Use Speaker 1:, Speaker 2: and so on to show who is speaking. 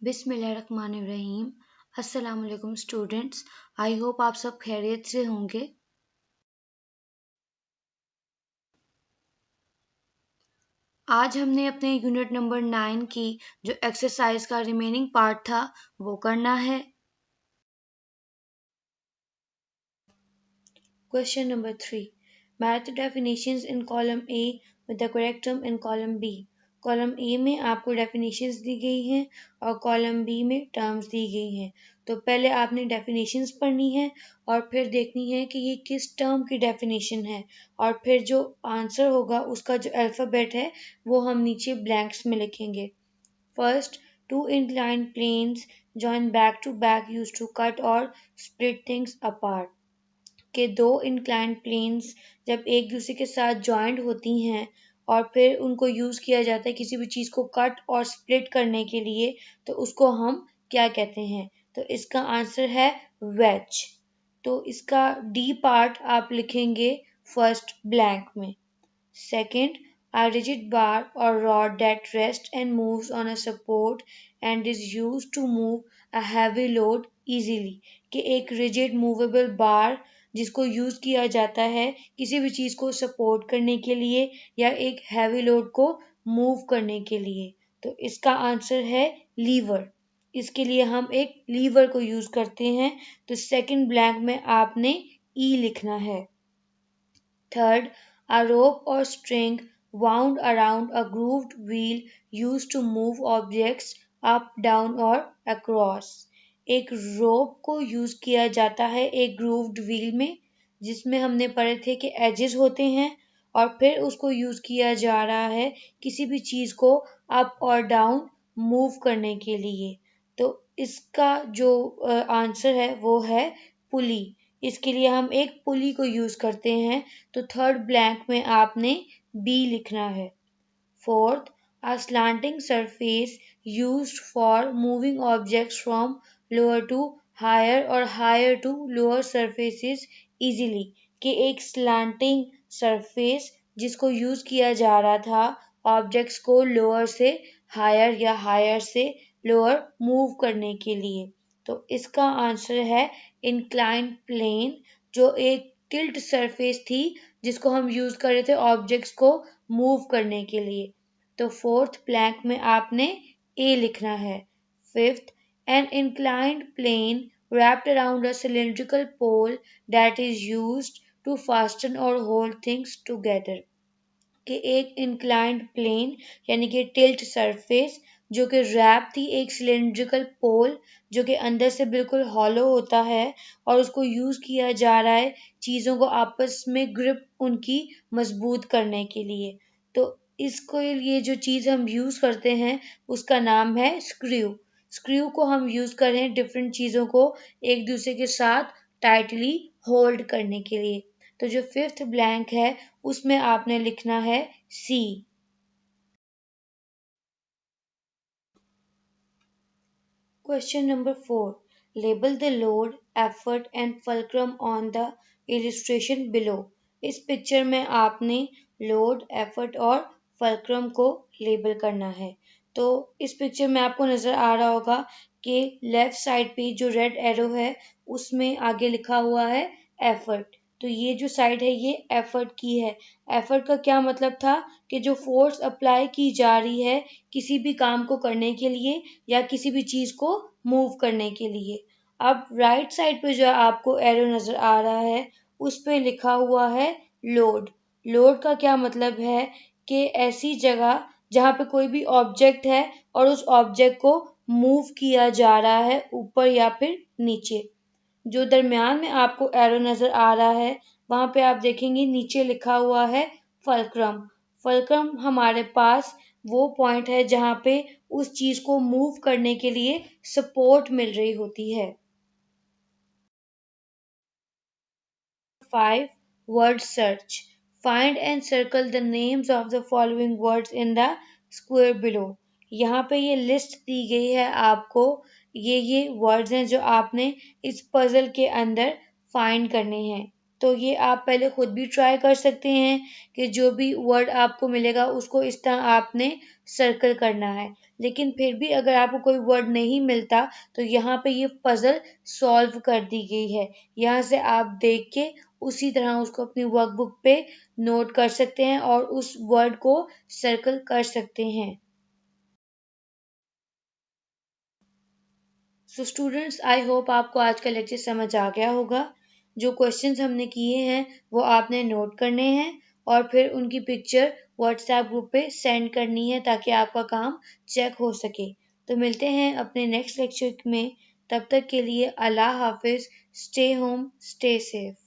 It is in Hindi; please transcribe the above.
Speaker 1: बिस्मिल्लाहिर्रहमानिर्रहीम। अस्सलाम वालेकुम स्टूडेंट्स। आई होप आप सब खैरियत से होंगे। आज हमने अपने यूनिट नंबर 9 की जो एक्सरसाइज का रिमेनिंग पार्ट था वो करना है। Question number 3, match the definitions in column A with the correct term in column B. Column A में आपको डेफिनेशंस दी गई हैं और कॉलम बी में टर्म्स दी गई हैं। तो पहले आपने डेफिनेशंस पढ़नी है और फिर देखनी है कि ये किस टर्म की डेफिनेशन है, और फिर जो आंसर होगा उसका जो अल्फ़ाबेट है वो हम नीचे ब्लैंक्स में लिखेंगे। First, two inclined planes join back to back used to cut or split things apart। के दो इंक्लाइंड प्लेन्स जब एक दूसरे के साथ जॉइंट होती हैं और फिर उनको यूज़ किया जाता है किसी भी चीज़ को कट और स्प्लिट करने के लिए, तो उसको हम क्या कहते हैं? तो इसका आंसर है वेज। तो इसका डी पार्ट आप लिखेंगे फर्स्ट ब्लैंक में। Second, a rigid bar or rod that rests and moves on a support and is used to move a heavy load easily। कि एक rigid movable bar जिसको यूज किया जाता है किसी भी चीज को सपोर्ट करने के लिए या एक हैवी लोड को मूव करने के लिए। तो इसका आंसर है लीवर। इसके लिए हम एक लीवर को यूज करते हैं। तो सेकंड ब्लैंक में आपने ई लिखना है। Third, a rope or string wound around a grooved wheel used to move objects up, down or across। एक रोप को यूज किया जाता है एक ग्रूव्ड व्हील में, जिसमें हमने पढ़े थे कि एजेस होते हैं, और फिर उसको यूज किया जा रहा है किसी भी चीज को अप और डाउन मूव करने के लिए। तो इसका जो आंसर है वो है पुली। इसके लिए हम एक पुली को यूज करते हैं। तो थर्ड ब्लैंक में आपने बी लिखना है। Fourth, a slanting surface used for moving objects from lower to higher or higher to lower surfaces easily। कि एक slanting surface जिसको यूज किया जा रहा था ऑब्जेक्ट्स को लोअर से हायर या हायर से लोअर मूव करने के लिए। तो इसका आंसर है इंक्लाइंड प्लेन, जो एक टिल्ट सरफेस थी जिसको हम यूज कर रहे थे ऑब्जेक्ट्स को मूव करने के लिए। तो फोर्थ ब्लैंक में आपने ए लिखना है। Fifth, an inclined plane wrapped around a cylindrical pole that is used to fasten or hold things together। कि एक इंक्लाइंड प्लेन यानी कि टिल्ट सरफेस जो कि रैप थी एक सिलेंड्रिकल पोल जो कि अंदर से बिल्कुल हॉलो होता है और उसको यूज किया जा रहा है चीज़ों को आपस में ग्रिप उनकी मजबूत करने के लिए। तो इसको ये जो चीज़ हम यूज करते हैं उसका नाम है स्क्रू। स्क्रू को हम यूज करें डिफरेंट चीज़ों को एक दूसरे के साथ टाइटली होल्ड करने के लिए। तो जो फिफ्थ ब्लैंक है उसमें आपने लिखना है C. Question number 4, label the load, effort and fulcrum on the illustration below. इस पिक्चर में आपने लोड, एफर्ट और फल्क्रम को लेबल करना है। तो इस पिक्चर में आपको नजर आ रहा होगा कि लेफ्ट साइड पे जो रेड एरो है उसमें आगे लिखा हुआ है एफर्ट। तो ये जो साइड है ये एफर्ट की है। एफर्ट का क्या मतलब था कि जो फोर्स अप्लाई की जा रही है किसी भी काम को करने के लिए या किसी भी चीज को मूव करने के लिए। अब राइट साइड पे जो आपको एरो नजर आ रहा है उस पे लिखा हुआ है लोड। लोड का क्या मतलब है कि ऐसी जगह जहाँ पे कोई भी ऑब्जेक्ट है और उस ऑब्जेक्ट को मूव किया जा रहा है ऊपर या फिर नीचे। जो दरमियान में आपको एरो नजर आ रहा है वहां पे आप देखेंगे नीचे लिखा हुआ है फल्क्रम। फल्क्रम हमारे पास वो पॉइंट है जहां पे उस चीज को मूव करने के लिए सपोर्ट मिल रही होती है। 5, word search। Find and circle the names of the following words in the square below। यहाँ पे ये लिस्ट दी गई है आपको। ये वर्ड्स हैं जो आपने इस पजल के अंदर फाइंड करने हैं। तो ये आप पहले खुद भी ट्राई कर सकते हैं कि जो भी वर्ड आपको मिलेगा उसको इस तरह आपने सर्कल करना है। लेकिन फिर भी अगर आपको कोई वर्ड नहीं मिलता तो यहाँ पे ये पजल सॉल्व कर दी गई है। यहाँ से आप देख के उसी तरह उसको अपनी वर्कबुक पे नोट कर सकते हैं और उस वर्ड को सर्कल कर सकते हैं। सो स्टूडेंट्स, आई होप आपको आज का लेक्चर समझ आ गया होगा। जो क्वेश्चंस हमने किए हैं वो आपने नोट करने हैं और फिर उनकी पिक्चर व्हाट्सएप ग्रुप पे सेंड करनी है ताकि आपका काम चेक हो सके। तो मिलते हैं अपने नेक्स्ट लेक्चर में। तब तक के लिए अल्लाह हाफिज। Stay home, stay safe.